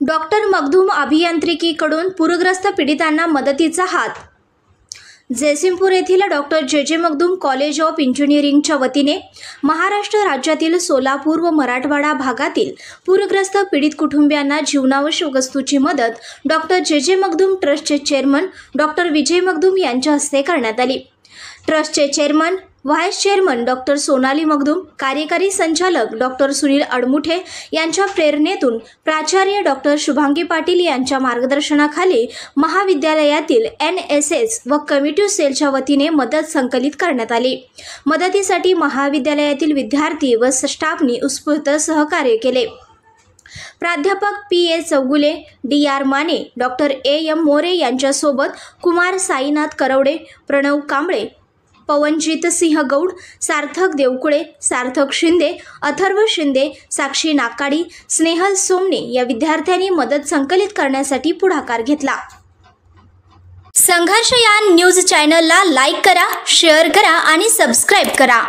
Doctor Makhdoom अभियांत्रिकीकडून पूरग्रस्त पीडितांना मदतीचा हात। जयसिंगपूर येथील डॉक्टर जे मखदूम कॉलेज ऑफ इंजिनिअरिंगच्या वतीने महाराष्ट्र राज्यातील सोलापूर व मराठवाडा भागातील पूरग्रस्त पीडित कुटुंबियांना जीवनावश्यक वस्तूची मदत डॉक्टर जे मखदूम ट्रस्टचे चेअरमन डॉक्टर विजय मखदूम यांच्या हस्ते करण्यात आली। ट्रस्टचे chairman vice chairman doctor Sonali Makhdoom, कार्यकारी संचालक डॉक्टर सुनील अडमुठे यांच्या प्रेरणेतून प्राचार्य डॉक्टर शुभांगी पाटील यांच्या मार्गदर्शनाखाली महाविद्यालयातील NSS व कमिटी सेलच्या वतीने मदत संकलित करण्यात आली। मदतीसाठी महाविद्यालयातील विद्यार्थी व स्टाफनी उत्स्फूर्त सहकार्य केले। प्राध्यापक PA Chougule, DR Mane, doctor AM More यांच्यासोबत कुमार साईनाथ करवडे, प्रणव कांबळे, पवनजीत सिंह गौड, सार्थक देवकुळे, सार्थक शिंदे, अथर्व शिंदे, साक्षी नाकाडी, स्नेहल सोमने या विद्यार्थ्यांनी मदत संकलित करण्यासाठी पुढाकार घेतला। संघर्ष या न्यूज चॅनलला लाईक करा, शेअर करा आणि सबस्क्राईब करा।